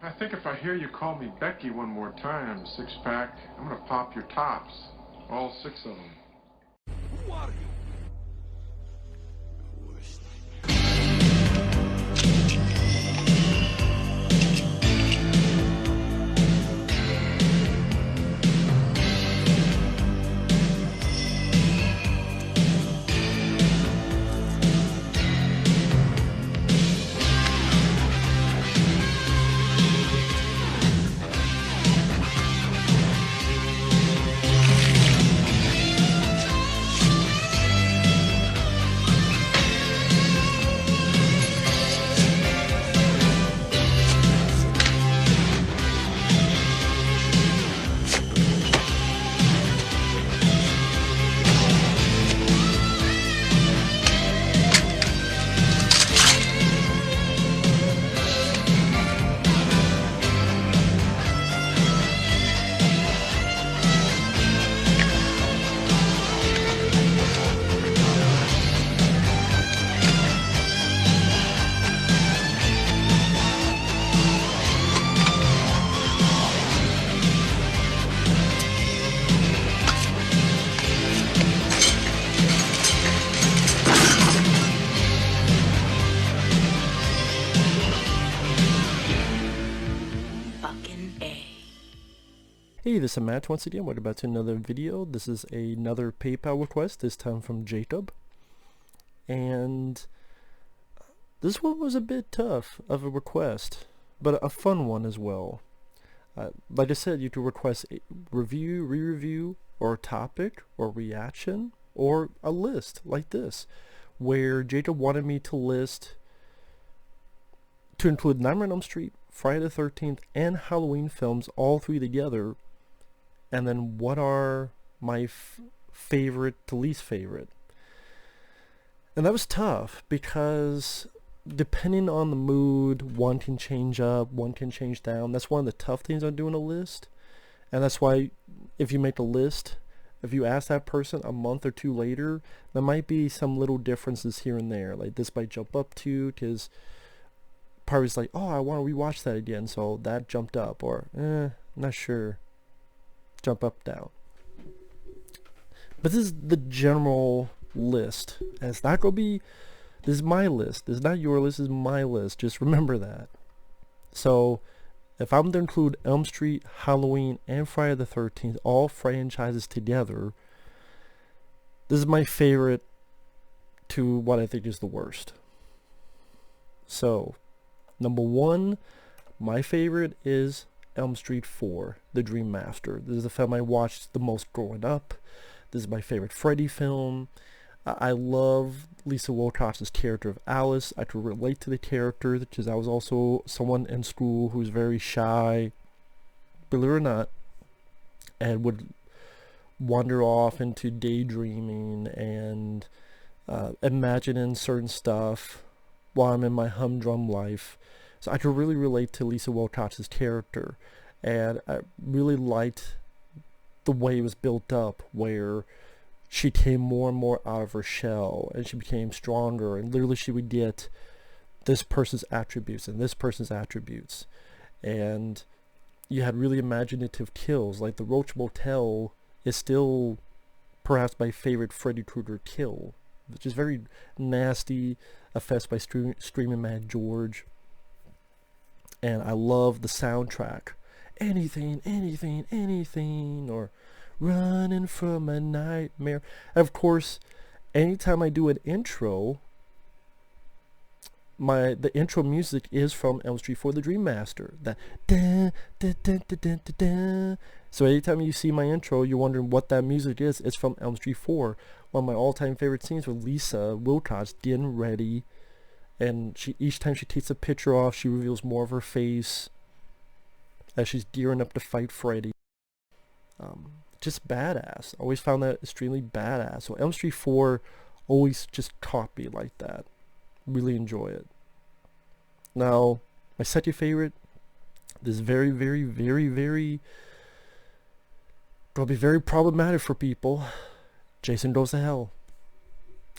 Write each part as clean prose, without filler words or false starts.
I think if I hear you call me Becky one more time, six-pack, I'm gonna pop your tops. All six of them. Who are you? Hey, this is Matt once again. Welcome back to another video. This is another PayPal request, this time from Jacob. And this one was a bit tough of a request, but a fun one as well. Like I said, you could request a review, re-review, or a topic, or reaction, or a list like this, where Jacob wanted me to list, to include Nightmare on Elm Street, Friday the 13th, and Halloween films, all three together. And then what are my favorite to least favorite? And that was tough because depending on the mood, one can change up, one can change down. That's one of the tough things on doing a list. And that's why if you make a list, if you ask that person a month or two later, there might be some little differences here and there. Like this might jump up to, because part of it's like, oh, I want to rewatch that again, so that jumped up. Or, not sure. Jump up, down. But this is the general list. And it's not going to be, this is my list. This is not your list, this is my list. Just remember that. So, if I'm to include Elm Street, Halloween, and Friday the 13th, all franchises together, this is my favorite to what I think is the worst. So, number one, my favorite is Elm Street 4, The Dream Master. This is the film I watched the most growing up. This is my favorite Freddy film. I love Lisa Wilcox's character of Alice. I could relate to the character because I was also someone in school who's very shy, believe it or not, and would wander off into daydreaming and imagining certain stuff while I'm in my humdrum life. So I could really relate to Lisa Wilcox's character, and I really liked the way it was built up, where she came more and more out of her shell, and she became stronger, and literally she would get this person's attributes and this person's attributes, and you had really imaginative kills. Like the Roach Motel is still perhaps my favorite Freddy Krueger kill, which is very nasty, effects by Screaming Mad George. And I love the soundtrack. Anything, anything, anything, or running from a nightmare. And of course, anytime I do an intro, the intro music is from Elm Street 4, The Dream Master. That da, da, da, da, da, da, da. So anytime you see my intro, you're wondering what that music is. It's from Elm Street 4. One of my all-time favorite scenes with Lisa Wilcox getting ready. And each time she takes a picture off, she reveals more of her face as she's gearing up to fight Freddy. Just badass. I always found that extremely badass. So Elm Street 4 always just caught me like that. Really enjoy it. Now, my second favorite, this is very, very, very, very, probably very problematic for people. Jason Goes to Hell.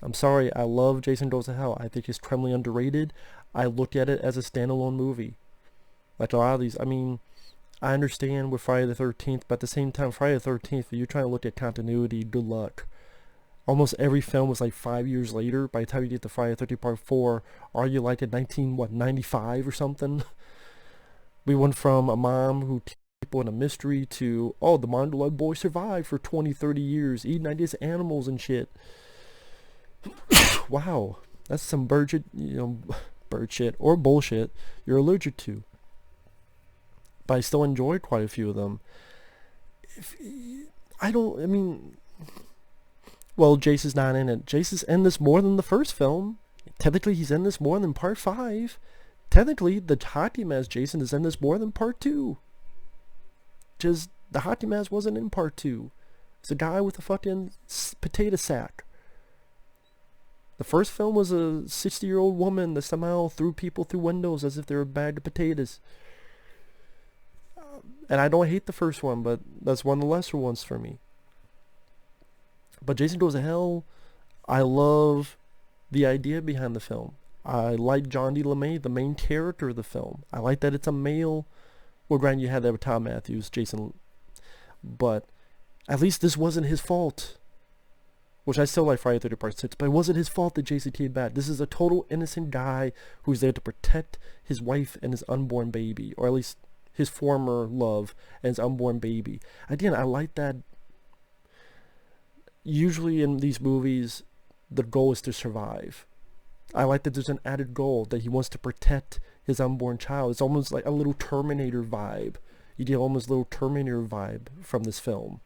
I'm sorry, I love Jason Goes to Hell. I think he's criminally underrated. I look at it as a standalone movie. Like a lot of these, I mean, I understand with Friday the 13th, but at the same time, Friday the 13th, if you're trying to look at continuity, good luck. Almost every film was like 5 years later. By the time you get to Friday the 13th Part 4, are you like in 95 or something? We went from a mom who killed people in a mystery to, oh, the Mondola boy survived for 20, 30 years, eating, I guess, animals and shit. Wow, that's some bird shit, bird shit or bullshit you're allergic to. But I still enjoyed quite a few of them. Well, Jason's not in it. Jason's in this more than the first film. Technically, he's in this more than Part 5. Technically, the hockey mask Jason is in this more than Part 2. Just, the hockey mask wasn't in Part 2. It's a guy with a fucking potato sack. The first film was a 60-year-old woman that somehow threw people through windows as if they were a bag of potatoes. And I don't hate the first one, but that's one of the lesser ones for me. But Jason Goes to Hell, I love the idea behind the film. I like John D. LeMay, the main character of the film. I like that it's a male. Well, granted, you had that with Tom Matthews, Jason, but at least this wasn't his fault. Which I still like Friday the 13th Part 6, but it wasn't his fault that Jason came back. This is a total innocent guy who's there to protect his wife and his unborn baby, or at least his former love and his unborn baby. Again, I like that. Usually in these movies, the goal is to survive. I like that there's an added goal that he wants to protect his unborn child. It's almost like a little Terminator vibe. You get almost a little Terminator vibe from this film.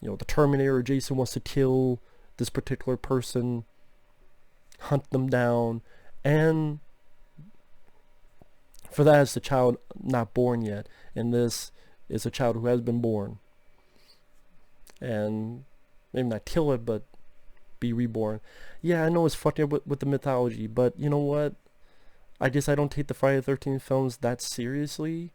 The Terminator, Jason wants to kill this particular person, hunt them down, and for that it's the child not born yet, and this is a child who has been born. And maybe not kill it, but be reborn. Yeah, I know it's fucking up with the mythology, but you know what? I guess I don't take the Friday the 13th films that seriously.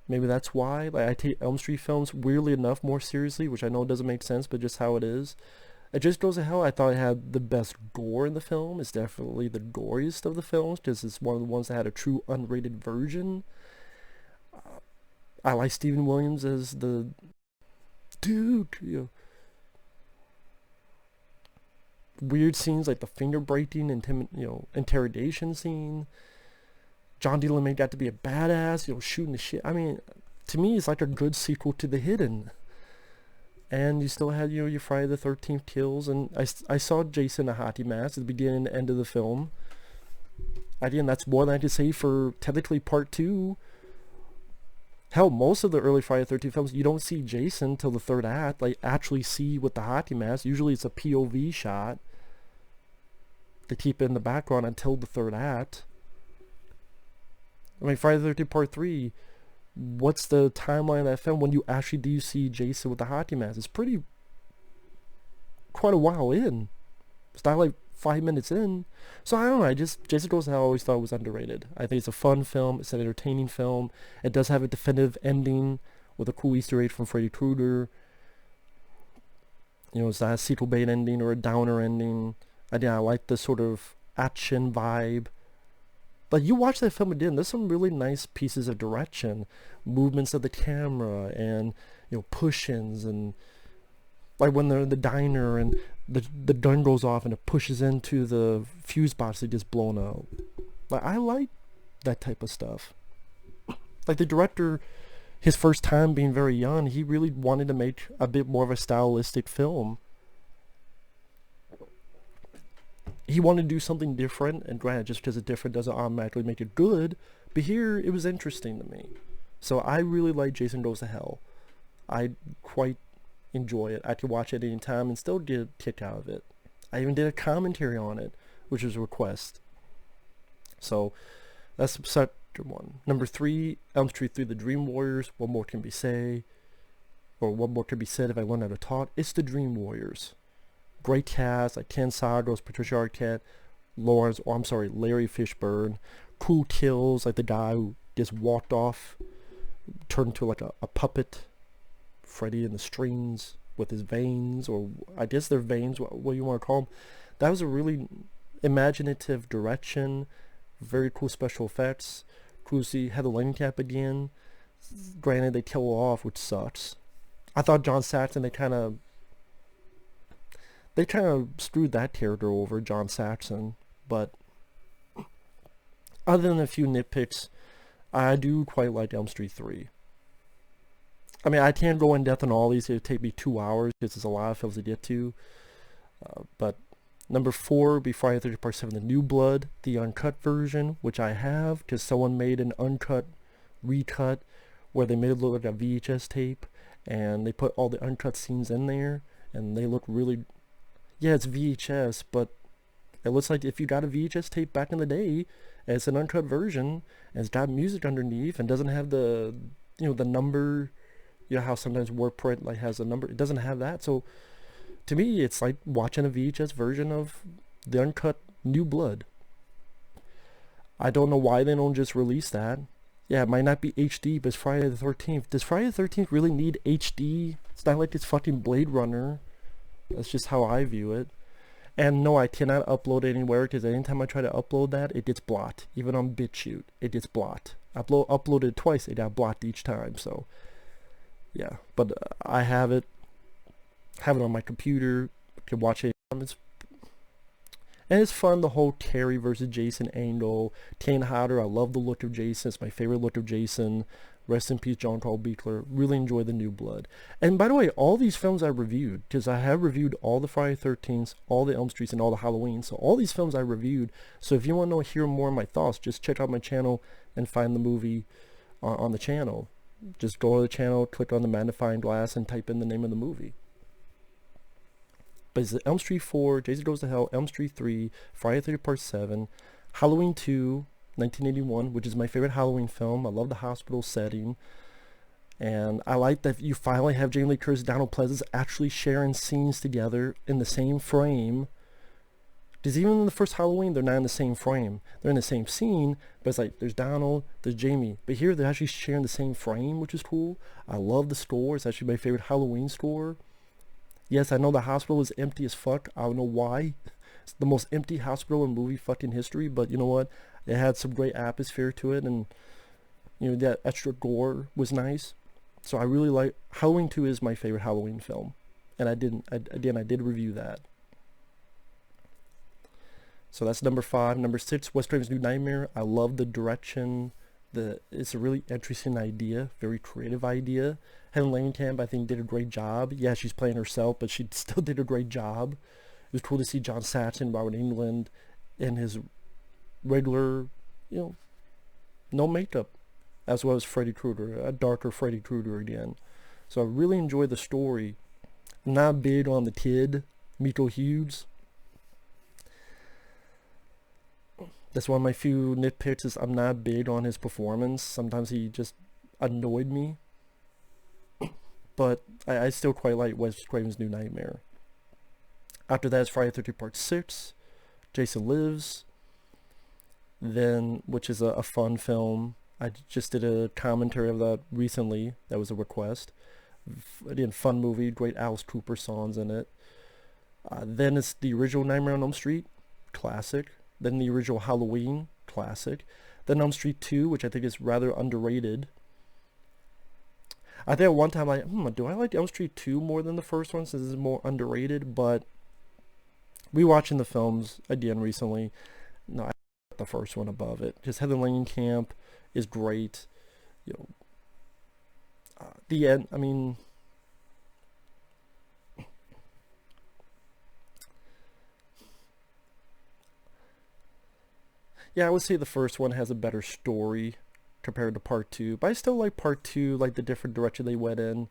Maybe that's why. Like, I take Elm Street films, weirdly enough, more seriously, which I know doesn't make sense, but just how it is. It Just Goes to Hell, I thought it had the best gore in the film. It's definitely the goriest of the films, because it's one of the ones that had a true unrated version. I like Stephen Williams as the dude, weird scenes like the finger breaking interrogation scene. John D. LeMay got to be a badass, shooting the shit. I mean, to me, it's like a good sequel to The Hidden. And you still had, your Friday the 13th kills. And I saw Jason in a hockey mask at the beginning and end of the film. Again, that's more than I could say for technically Part 2. Hell, most of the early Friday the 13th films, you don't see Jason till the third act. Like, actually see with the hockey mask. Usually it's a POV shot. They keep it in the background until the third act. I mean, Friday the 13th Part 3, what's the timeline of that film when you actually do see Jason with the hockey mask? It's quite a while in. It's not like 5 minutes in. So I don't know, Jason Goes to Hell I always thought it was underrated. I think it's a fun film, it's an entertaining film. It does have a definitive ending with a cool Easter egg from Freddy Krueger. It's not a sequel bait ending or a downer ending. I like the sort of action vibe. But you watch that film again, there's some really nice pieces of direction, movements of the camera, and push-ins, and like when they're in the diner and the gun goes off and it pushes into the fuse box that gets blown out. Like, I like that type of stuff. Like, the director, his first time being very young, he really wanted to make a bit more of a stylistic film. He wanted to do something different, and granted, just because it's different doesn't automatically make it good, but here it was interesting to me. So I really like Jason Goes to Hell. I quite enjoy it. I could watch it any time and still get a kick out of it. I even did a commentary on it, which was a request. So that's second one. Number 3, Elm Street 3, The Dream Warriors. What more can be said if I learn how to talk? It's The Dream Warriors. Great cast, like Ken Sagoes, Patricia Arquette, Larry Fishburne. Cool kills, like the guy who just walked off, turned into like a puppet. Freddy in the strings with his veins, or I guess they're veins, what you want to call them. That was a really imaginative direction. Very cool special effects. cool to see Heather Langenkamp again. Granted, they kill her off, which sucks. I thought John Saxon, they kind of screwed that character over, John Saxon. But other than a few nitpicks, I do quite like Elm Street 3. I mean, I can't go in depth on all these. It would take me 2 hours because there's a lot of films to get to. But number 4 would be Friday the 13th Part 7, The New Blood, the uncut version, which I have because someone made an uncut recut where they made it look like a VHS tape and they put all the uncut scenes in there and they look really... Yeah, it's VHS, but it looks like if you got a VHS tape back in the day, and it's an uncut version, and it's got music underneath and doesn't have the, the number... You know how sometimes WordPrint like has a number? It doesn't have that. So to me, it's like watching a VHS version of the uncut New Blood. I don't know why they don't just release that. Yeah, it might not be HD, but it's Friday the 13th. Does Friday the 13th really need HD? It's not like it's fucking Blade Runner. That's just how I view it. And no, I cannot upload anywhere because anytime I try to upload that, it gets blocked. Even on BitChute, it gets blocked. Uploaded twice, it got blocked each time. So yeah, but I have it on my computer, can watch it. And it's fun, the whole Carrie versus Jason angle. Kane Hodder, I love the look of Jason. It's my favorite look of Jason. Rest in peace, John Carl Buechler. Really enjoy The New Blood. And by the way, all these films I reviewed, because I have reviewed all the Friday the 13th, all the Elm Streets, and all the Halloween. So all these films I reviewed. So if you want to hear more of my thoughts, just check out my channel and find the movie on the channel. Just go to the channel, click on the magnifying glass, and type in the name of the movie. But it's Elm Street 4, Jason Goes to Hell, Elm Street 3, Friday the 13th Part 7, Halloween 2, 1981, which is my favorite Halloween film. I love the hospital setting. And I like that you finally have Jamie Lee Curtis and Donald Pleasance actually sharing scenes together in the same frame. Because even in the first Halloween, they're not in the same frame. They're in the same scene, but it's like, there's Donald, there's Jamie. But here, they're actually sharing the same frame, which is cool. I love the score. It's actually my favorite Halloween score. Yes, I know the hospital is empty as fuck. I don't know why. It's the most empty hospital in movie fucking history, but you know what? It had some great atmosphere to it, and, that extra gore was nice. So I really like... Halloween 2 is my favorite Halloween film. And I did review that. So that's number 5. Number 6, Wes Craven's New Nightmare. I love the direction. It's a really interesting idea, very creative idea. Heather Langenkamp, I think, did a great job. Yeah, she's playing herself, but she still did a great job. It was cool to see John Saxon, Robert Englund, in his regular, no makeup, as well as Freddy Krueger, a darker Freddy Krueger again. So I really enjoyed the story. I'm not big on the kid, Miko Hughes. That's one of my few nitpicks, is I'm not big on his performance. Sometimes he just annoyed me. But I still quite like Wes Craven's New Nightmare. After that is Friday the 13th Part 6, Jason Lives, then, which is a fun film. I just did a commentary of that recently. That was a request. Again, fun movie, great Alice Cooper songs in it. Then it's the original Nightmare on Elm Street, classic. Then the original Halloween, classic. Then Elm Street 2, which I think is rather underrated. I think at one time do I like Elm Street 2 more than the first one since it's more underrated? But rewatching the films again recently, no, I like the first one above it. Because Heather Langenkamp is great. The end, I mean... Yeah, I would say the first one has a better story compared to Part 2. But I still like Part 2, like the different direction they went in.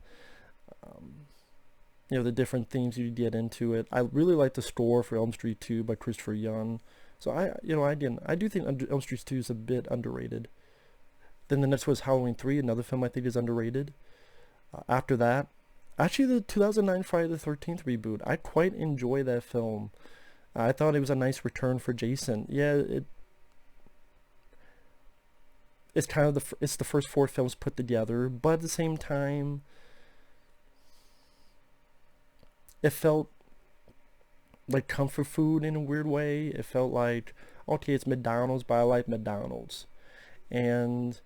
The different themes you get into it. I really like the score for Elm Street 2 by Christopher Young. So I do think Elm Street 2 is a bit underrated. Then the next was Halloween 3, another film I think is underrated. After that, actually the 2009 Friday the 13th reboot, I quite enjoy that film. I thought it was a nice return for Jason. Yeah, it's kind of it's the first 4 films put together, but at the same time, it felt like comfort food in a weird way. It felt like, okay, it's McDonald's, but I like McDonald's. and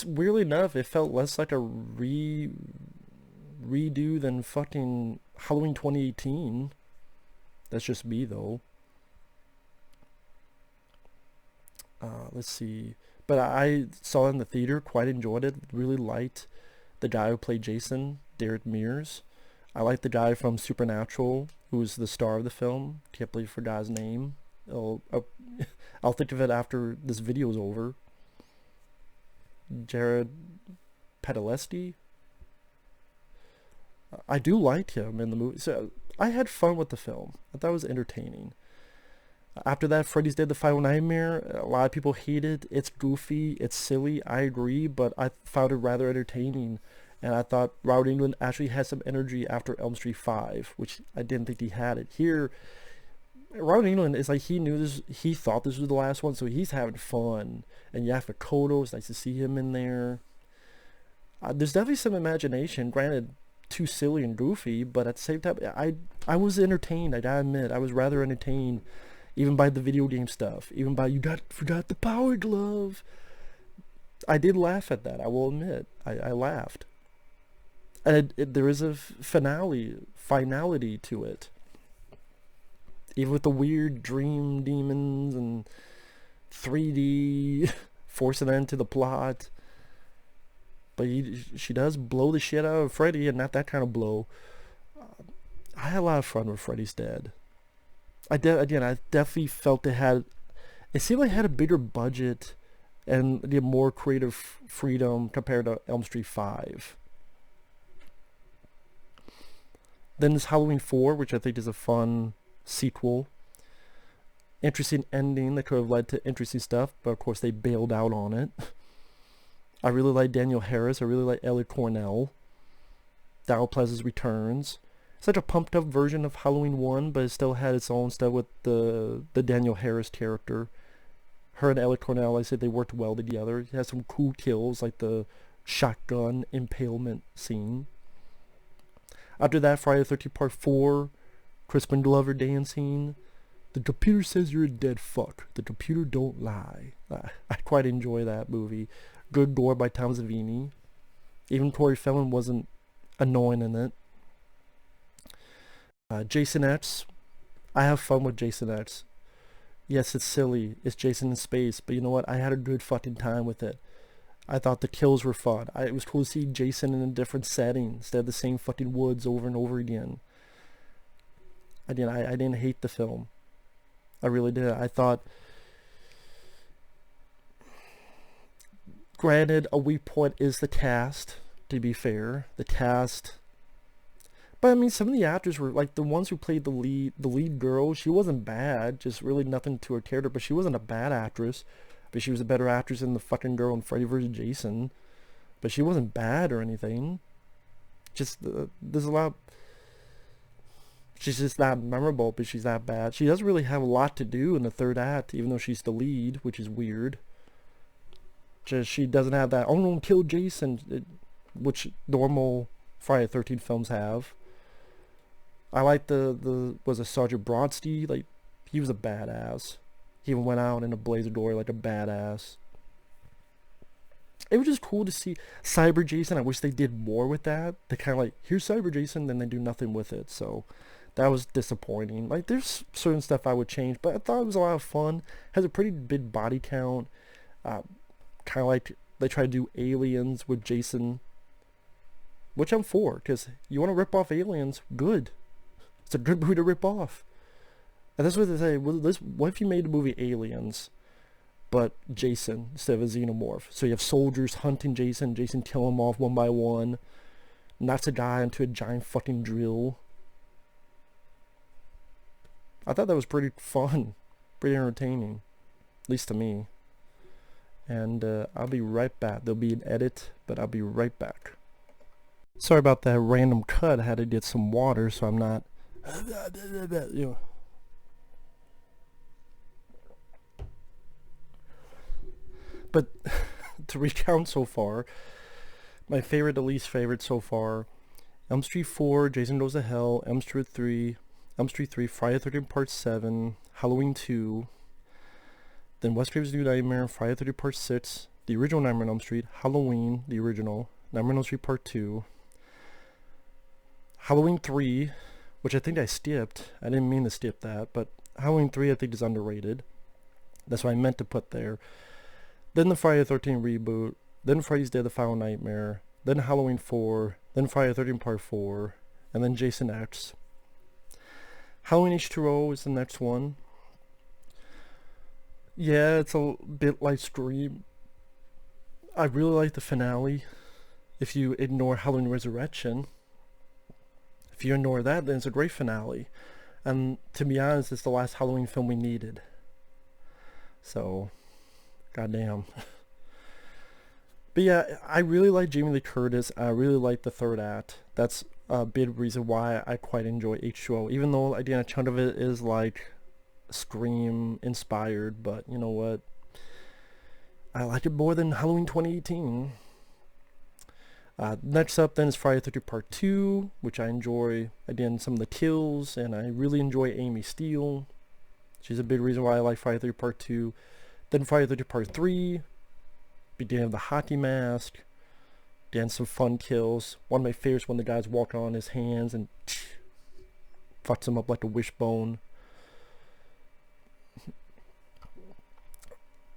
weirdly enough, it felt less like a redo than fucking Halloween 2018. That's just me though. Let's see. But I saw it in the theater, quite enjoyed it. Really liked the guy who played Jason, Derek Mears. I like the guy from Supernatural, who's the star of the film. Can't believe I forgot his name. I'll think of it after this video is over. Jared Padalecki. I do like him in the movie. So I had fun with the film. I thought it was entertaining. After that, Freddy's Dead: The Final Nightmare, a lot of people hate it. It's goofy, it's silly, I agree, but I found it rather entertaining. And I thought Robert Englund actually had some energy after Elm Street 5, which I didn't think he had it. Here, Robert Englund is like, he knew this, he thought this was the last one, so he's having fun. And Yaphet Kotto, it's nice to see him in there. There's definitely some imagination, granted, too silly and goofy, but at the same time, I was entertained, I gotta admit. I was rather entertained, even by the video game stuff, even by forgot the power glove. I did laugh at that, I will admit. I laughed. And there is a finality to it. Even with the weird dream demons and 3D forcing into the plot. But she does blow the shit out of Freddy, and not that kind of blow. I had a lot of fun with Freddy's Dead. I definitely felt it seemed like it had a bigger budget and the more creative freedom compared to Elm Street 5. Then there's Halloween 4, which I think is a fun sequel. Interesting ending that could have led to interesting stuff, but of course they bailed out on it. I really like Daniel Harris. I really like Ellie Cornell. Donald Pleasance returns. Such a pumped up version of Halloween 1, but it still had its own stuff with the Daniel Harris character. Her and Ellie Cornell, like I said, they worked well together. It has some cool kills, like the shotgun impalement scene. After that, Friday the 13th Part 4, Crispin Glover dancing. The computer says you're a dead fuck. The computer don't lie. I quite enjoy that movie. Good gore by Tom Savini. Even Corey Feldman wasn't annoying in it. Jason X. I have fun with Jason X. Yes, it's silly. It's Jason in space. But you know what? I had a good fucking time with it. I thought the kills were fun. It was cool to see Jason in a different setting instead of the same fucking woods over and over again. I didn't hate the film. I really did. I thought, granted, a weak point is the cast, to be fair. The cast. But I mean, some of the actors were, like, the ones who played the lead girl, she wasn't bad, just really nothing to her character, but she wasn't a bad actress. But she was a better actress than the fucking girl in Freddy vs. Jason. But she wasn't bad or anything. Just, there's a lot. She's just not memorable, but she's not bad. She doesn't really have a lot to do in the third act, even though she's the lead, which is weird. Just, she doesn't have that, oh no, kill Jason, which normal Friday the 13th films have. I like was it Sergeant Brodsky? Like, he was a badass. He even went out in a blazer door like a badass. It was just cool to see Cyber Jason. I wish they did more with that. They kind of like, here's Cyber Jason, then they do nothing with it. So that was disappointing. Like, there's certain stuff I would change, but I thought it was a lot of fun. Has a pretty big body count. Kind of like they try to do Aliens with Jason, which I'm for, because you want to rip off Aliens, good. It's a good movie to rip off. And that's what they say. Well, what if you made the movie Aliens, but Jason instead of a xenomorph? So you have soldiers hunting Jason kill them off one by one, knocks a guy into a giant fucking drill. I thought that was pretty fun, pretty entertaining, at least to me. And I'll be right back. There'll be an edit, but I'll be right back. Sorry about that random cut. I had to get some water, so I'm not, you know. But to recount so far, my favorite to least favorite so far: Elm Street 4, Jason Goes to Hell, Elm Street 3, Friday the 13th Part 7, Halloween 2, then Wes Craven's New Nightmare, Friday the 13th Part 6, the original Nightmare on Elm Street, Halloween, the original, Nightmare on Elm Street Part 2, Halloween 3, which I think I skipped. I didn't mean to skip that, but Halloween 3 I think is underrated. That's what I meant to put there. Then the Friday the 13th reboot, then Freddy's Dead the Final Nightmare, then Halloween 4, then Friday the 13th Part 4, and then Jason X. Halloween H2O is the next one. Yeah, it's a bit like Scream. I really like the finale. If you ignore Halloween Resurrection, if you ignore that, then it's a great finale. And to be honest, it's the last Halloween film we needed. So, goddamn. But yeah, I really like Jamie Lee Curtis. I really like the third act. That's a big reason why I quite enjoy H2O. Even though, again, a chunk of it is like Scream inspired. But you know what? I like it more than Halloween 2018. Next up then is Friday the 13th Part 2, which I enjoy, again, some of the kills, and I really enjoy Amy Steele. She's a big reason why I like Friday the 13th Part 2. Then Friday the 13th Part 3, beginning of the hockey mask, again, some fun kills. One of my favorites when the guy's walking on his hands and fucks him up like a wishbone.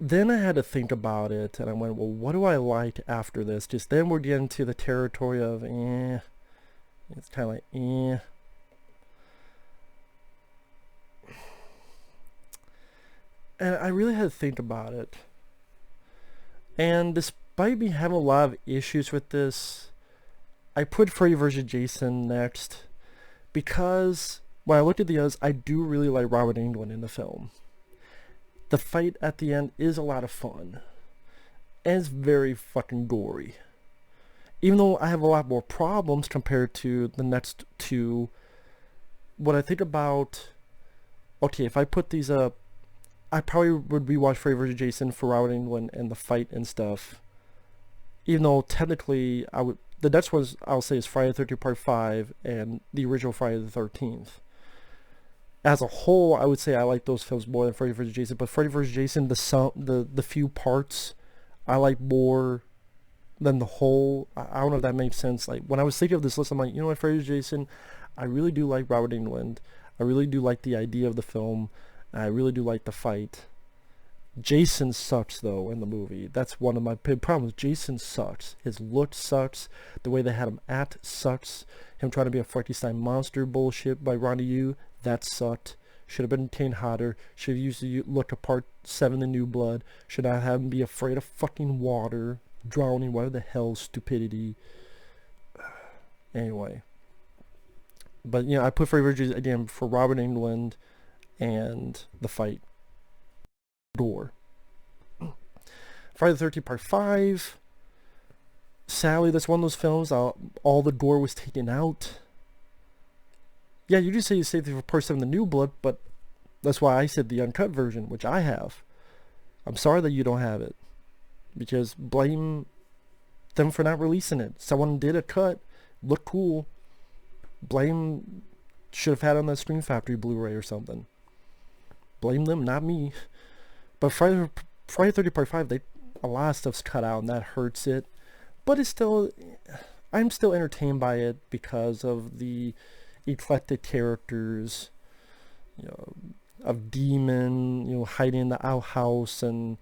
Then I had to think about it, and I went, well, what do I like after this? Just then we're getting to the territory of, It's kind of like, And I really had to think about it. And despite me having a lot of issues with this, I put Freddy vs. Jason next because when I looked at the others, I do really like Robert Englund in the film. The fight at the end is a lot of fun. And it's very fucking gory. Even though I have a lot more problems compared to the next two, what I think about... Okay, if I put these up, I probably would rewatch Freddy vs. Jason for Robert Englund and the fight and stuff. Even though technically, the next one I'll say is Friday the 13th Part 5 and the original Friday the 13th. As a whole, I would say I like those films more than Freddy vs. Jason. But Freddy vs. Jason, the few parts, I like more than the whole. I don't know if that makes sense. Like, when I was thinking of this list, I'm like, you know what, Freddy vs. Jason, I really do like Robert Englund. I really do like the idea of the film. I really do like the fight. Jason sucks, though, in the movie. That's one of my big problems. Jason sucks. His look sucks. The way they had him act sucks. Him trying to be a Frankenstein monster bullshit by Ronnie Yu, that sucked. Should have been Kane Hodder. Should have used the look of Part 7, The New Blood. Should not have him be afraid of fucking water. Drowning, whatever the hell, stupidity. Anyway. But, you know, I put Freddy vs. Jason, again, for Robert Englund and the fight. Door. Friday the 13th Part 5. Sadly, that's one of those films all the gore was taken out. Yeah, you just say you saved it for Part 7, The New Blood, but that's why I said the uncut version, which I have. I'm sorry that you don't have it. Because blame them for not releasing it. Someone did a cut, looked cool. Blame should have had it on that Scream Factory Blu-ray or something. Blame them, not me. But Friday the 13th Part 5, a lot of stuff's cut out and that hurts it. But it's still, I'm still entertained by it because of the eclectic characters, you know, of Demon, you know, hiding in the outhouse, and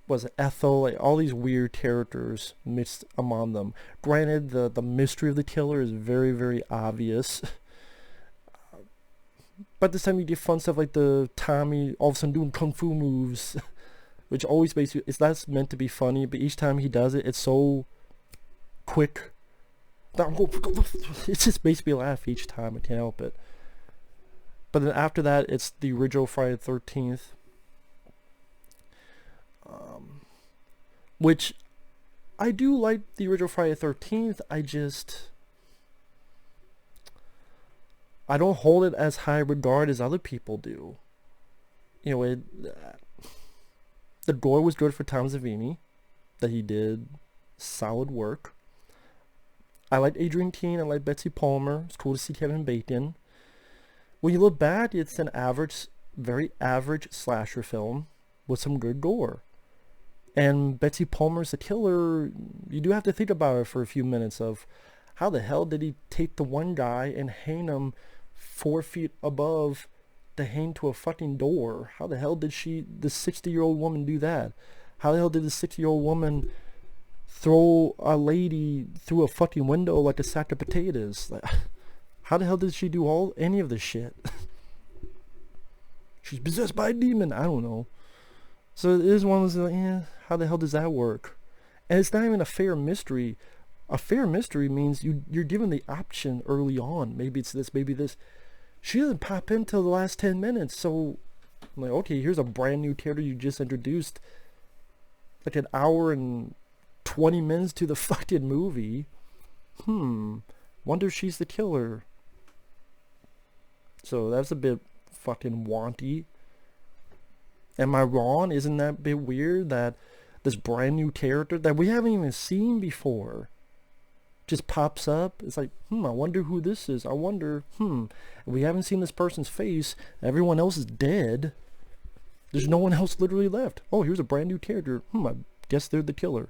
was it Ethel, like all these weird characters mixed among them. Granted, the mystery of the killer is very, very obvious. But this time you get fun stuff like the Tommy all of a sudden doing kung fu moves, which always makes you, it's not meant to be funny, but each time he does it, it's so quick. It just makes me laugh each time, I can't help it. But then after that, it's the original Friday the 13th. Which, I do like the original Friday the 13th, I don't hold it as high regard as other people do. You know, the gore was good for Tom Savini, that he did solid work. I like Adrian Keene, I like Betsy Palmer. It's cool to see Kevin Bacon. When you look back, it's an average very average slasher film with some good gore. And Betsy Palmer's the killer. You do have to think about it for a few minutes of how the hell did he take the one guy and hang him 4 feet above to hang to a fucking door? How the hell did the 60-year-old woman do that? How the hell did the 60-year-old woman throw a lady through a fucking window like a sack of potatoes? Like, how the hell did she do any of this shit? She's possessed by a demon. I don't know. So it is one of those, like, how the hell does that work? And it's not even a fair mystery. A fair mystery means you're given the option early on. Maybe it's this, maybe this. She doesn't pop in till the last 10 minutes. So I'm like, okay, here's a brand new character you just introduced. Like an hour and 20 minutes to the fucking movie. Wonder if she's the killer. So that's a bit fucking wanty. Am I wrong? Isn't that a bit weird that this brand new character that we haven't even seen before just pops up? It's like, I wonder who this is. I wonder, we haven't seen this person's face. Everyone else is dead. There's no one else literally left. Oh, here's a brand new character. I guess they're the killer.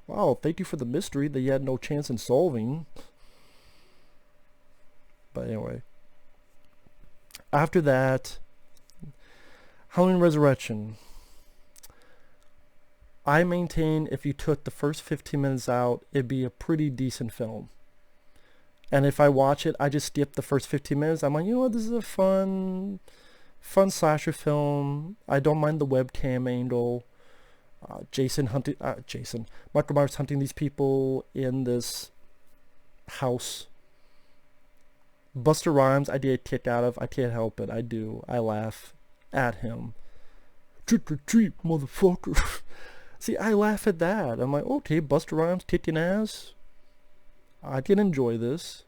Wow, thank you for the mystery that you had no chance in solving. But anyway. After that, Halloween Resurrection. I maintain if you took the first 15 minutes out, it'd be a pretty decent film. And if I watch it, I just skip the first 15 minutes. I'm like, you know what, this is a fun slasher film. I don't mind the webcam angle. Michael Myers hunting these people in this house. Busta Rhymes, I did a kick out of. I can't help it. I do. I laugh at him. Trick or treat, motherfucker. See, I laugh at that. I'm like, okay, Busta Rhymes kicking ass. I can enjoy this.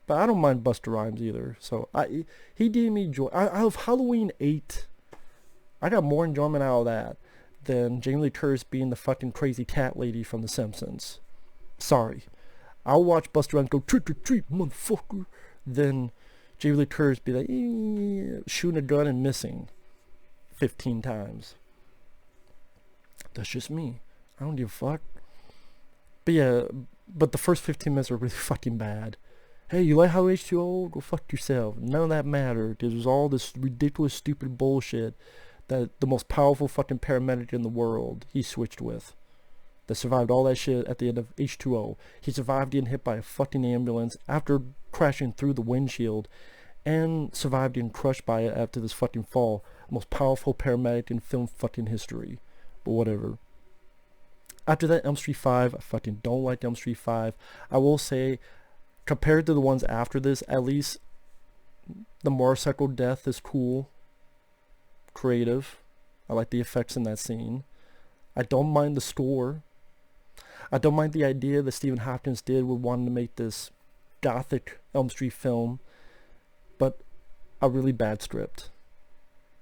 But I don't mind Busta Rhymes either. So he gave me joy. Out of Halloween 8, I got more enjoyment out of that than Jamie Lee Curtis being the fucking crazy cat lady from The Simpsons. Sorry. I'll watch Busta Rhymes go trick or treat, motherfucker. Then Jamie Lee Curtis be like, shooting a gun and missing 15 times. That's just me. I don't give a fuck. But yeah, but the first 15 minutes are really fucking bad. Hey, you like how H2O? Go fuck yourself. None of that mattered. It was all this ridiculous, stupid bullshit that the most powerful fucking paramedic in the world he switched with. That survived all that shit at the end of H2O. He survived getting hit by a fucking ambulance after crashing through the windshield, and survived getting crushed by it after this fucking fall. Most powerful paramedic in film fucking history. But whatever. After that, Elm Street 5, I fucking don't like Elm Street 5. I will say, compared to the ones after this, at least the motorcycle death is cool. Creative. I like the effects in that scene. I don't mind the score. I don't mind the idea that Stephen Hopkins did with wanting to make this gothic Elm Street film, but a really bad script.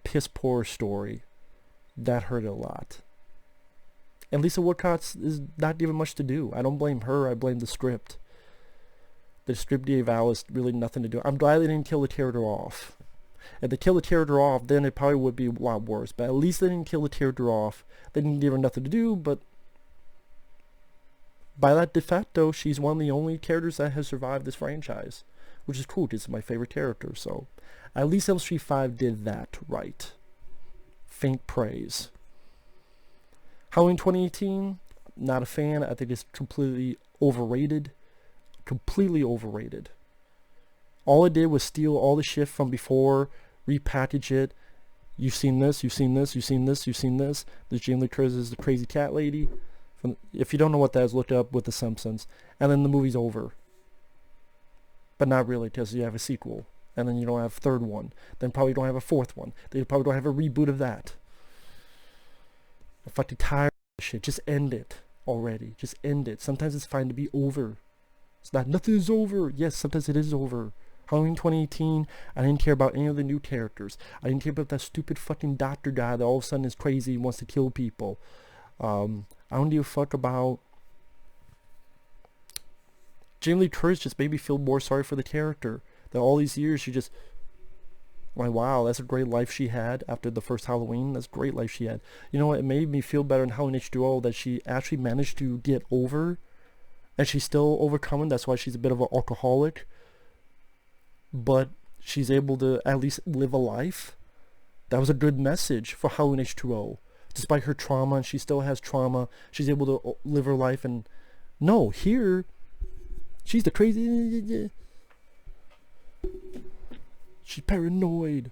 Piss poor story. That hurt a lot. And Lisa Woodcock is not given much to do. I don't blame her, I blame the script. The script gave Alice really nothing to do. I'm glad they didn't kill the character off. If they killed the character off, then it probably would be a lot worse. But at least they didn't kill the character off. They didn't give her nothing to do, but by that de facto, she's one of the only characters that has survived this franchise. Which is cool, because it's my favorite character. So, at least Elm Street 5 did that right. Faint praise. Halloween 2018, not a fan. I think it's completely overrated. Completely overrated. All it did was steal all the shit from before, repackage it. You've seen this, you've seen this, you've seen this, you've seen this. This Jamie Lee Curtis is the crazy cat lady. If you don't know what that is, look it up with The Simpsons. And then the movie's over. But not really, because you have a sequel. And then you don't have a third one. Then probably don't have a fourth one. Then you probably don't have a reboot of that. I'm fucking tired of shit. Just end it already. Just end it. Sometimes it's fine to be over. It's not, nothing is over. Yes, sometimes it is over. Halloween 2018, I didn't care about any of the new characters. I didn't care about that stupid fucking doctor guy that all of a sudden is crazy and wants to kill people. I don't give a fuck about... Jamie Lee Curtis just made me feel more sorry for the character. That all these years she just... Like, wow, that's a great life she had after the first Halloween. That's a great life she had. You know what? It made me feel better in Halloween H2O that she actually managed to get over, and she's still overcoming. That's why she's a bit of an alcoholic. But she's able to at least live a life. That was a good message for Halloween H2O. Despite her trauma, and she still has trauma, she's able to live her life. And no, here, she's the crazy... She's paranoid.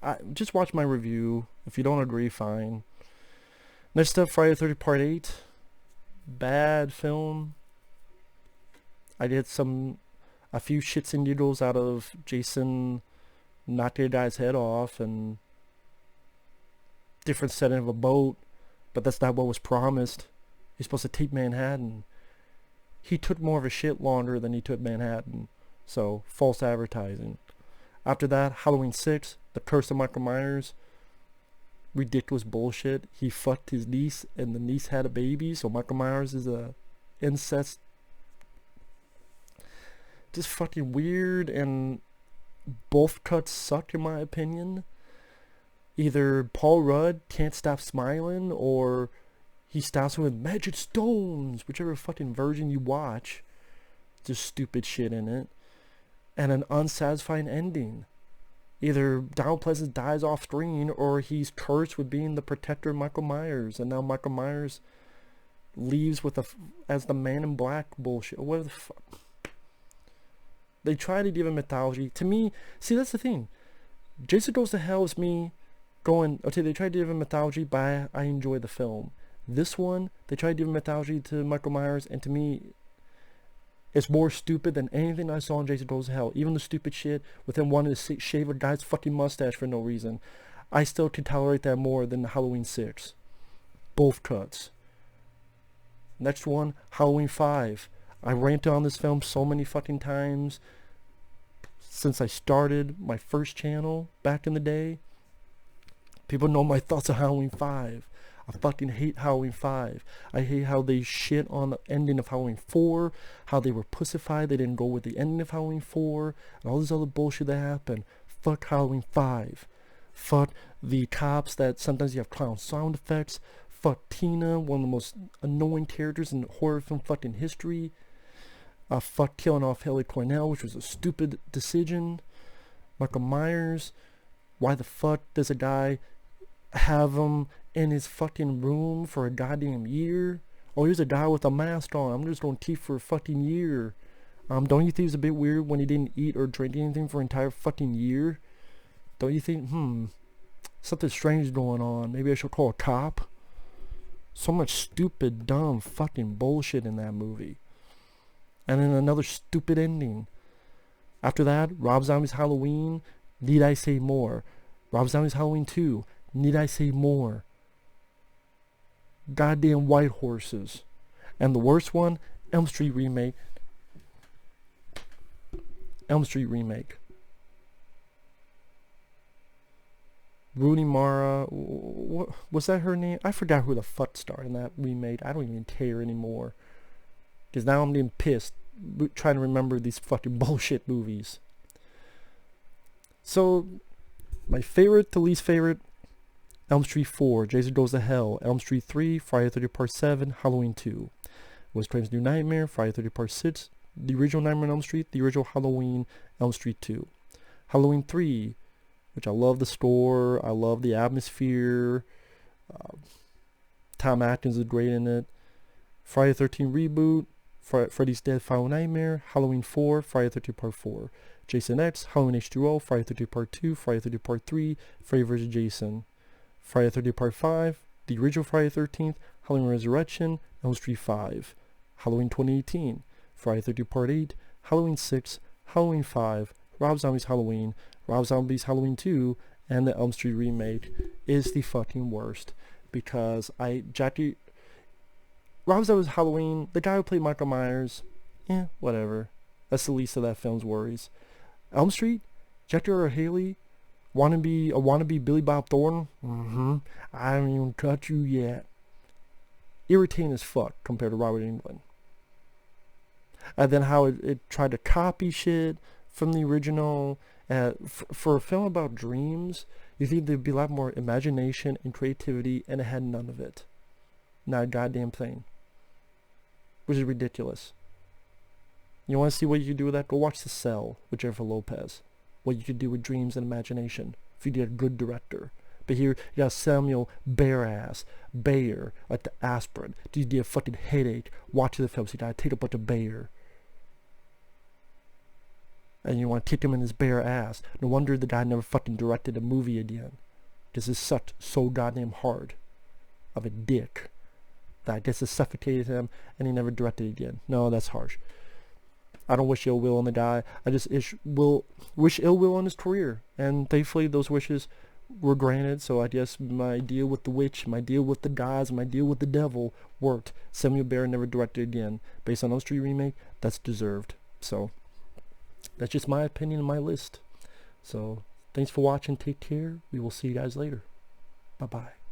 I just watch my review. If you don't agree, fine. Next up, Friday the 13th Part 8. Bad film. I did a few shits and giggles out of Jason knocking a guy's head off, and different setting of a boat, but that's not what was promised. He's supposed to take Manhattan. He took more of a shit longer than he took Manhattan. So, false advertising. After that, Halloween 6, The Curse of Michael Myers. Ridiculous bullshit. He fucked his niece, and the niece had a baby, so Michael Myers is a incest. Just fucking weird, and both cuts suck in my opinion. Either Paul Rudd can't stop smiling, or he stops with magic stones, whichever fucking version you watch. Just stupid shit in it. And an unsatisfying ending. Either Donald Pleasance dies off screen, or he's cursed with being the protector of Michael Myers, and now Michael Myers leaves with as the Man in Black bullshit. What the fuck? They try to give him mythology. To me, see, that's the thing. Jason Goes to Hell is me going, okay, they tried to give him mythology, but I enjoy the film. This one, they tried to give him mythology to Michael Myers, and to me, it's more stupid than anything I saw in Jason Goes to Hell. Even the stupid shit with him wanting to shave a guy's fucking mustache for no reason. I still can tolerate that more than Halloween 6. Both cuts. Next one, Halloween 5. I ranted on this film so many fucking times since I started my first channel back in the day. People know my thoughts on Halloween 5. I fucking hate Halloween 5. I hate how they shit on the ending of Halloween 4, how they were pussified, they didn't go with the ending of Halloween 4, and all this other bullshit that happened. Fuck Halloween 5. Fuck the cops that sometimes you have clown sound effects. Fuck Tina, one of the most annoying characters in horror film fucking history. Fuck killing off Haley Cornell, which was a stupid decision. Michael Myers. Why the fuck does a guy have him in his fucking room for a goddamn year? Oh, here's a guy with a mask on. I'm just gonna keep for a fucking year. Don't you think it's a bit weird when he didn't eat or drink anything for an entire fucking year? Don't you think, something strange going on? Maybe I should call a cop? So much stupid, dumb, fucking bullshit in that movie. And then another stupid ending. After that, Rob Zombie's Halloween. Need I say more? Rob Zombie's Halloween 2. Need I say more? Goddamn white horses. And the worst one, Elm Street remake. Elm Street remake. Rooney Mara, what was that her name? I forgot who the fuck starred in that remake. I don't even care anymore. Because now I'm getting pissed trying to remember these fucking bullshit movies. So, my favorite to least favorite, Elm Street 4, Jason Goes to Hell, Elm Street 3, Friday the 13th Part 7, Halloween 2. Wes Craven's New Nightmare, Friday the 13th Part 6, the original Nightmare on Elm Street, the original Halloween, Elm Street 2. Halloween 3, which I love the score, I love the atmosphere, Tom Atkins is great in it. Friday the 13th reboot, Freddy's Dead Final Nightmare, Halloween 4, Friday the 13th Part 4. Jason X, Halloween H2O, Friday the 13th Part 2, Friday the 13th Part 3, Freddy vs. Jason. Friday the 13th Part 5, the original Friday the 13th, Halloween Resurrection, Elm Street 5. Halloween 2018, Friday the 13th Part 8, Halloween 6, Halloween 5, Rob Zombie's Halloween, Rob Zombie's Halloween 2, and the Elm Street remake is the fucking worst. Because Rob Zombie's Halloween, the guy who played Michael Myers, whatever. That's the least of that film's worries. Elm Street, Jackie Earle Haley, wannabe Billy Bob Thornton, I haven't even cut you yet. Irritating as fuck compared to Robert Englund. And then how it tried to copy shit from the original. For a film about dreams, you think there'd be a lot more imagination and creativity, and it had none of it. Not a goddamn thing. Which is ridiculous. You want to see what you could do with that? Go watch The Cell with Jennifer Lopez. What you could do with dreams and imagination if you did a good director. But here you got Samuel Bayer, like the aspirin. Dude, you get a fucking headache watching the film, so you gotta take a bunch of Bayer. And you want to kick him in his bare ass. No wonder the guy never fucking directed a movie again. This is so goddamn hard of a dick that I guess it suffocated him and he never directed again. No, that's harsh. I don't wish ill will on the guy. I just wish ill will on his career. And thankfully those wishes were granted. So I guess my deal with the witch, my deal with the gods, my deal with the devil worked. Samuel Bayer never directed again. Based on those 3 remake, that's deserved. So that's just my opinion and my list. So thanks for watching. Take care. We will see you guys later. Bye-bye.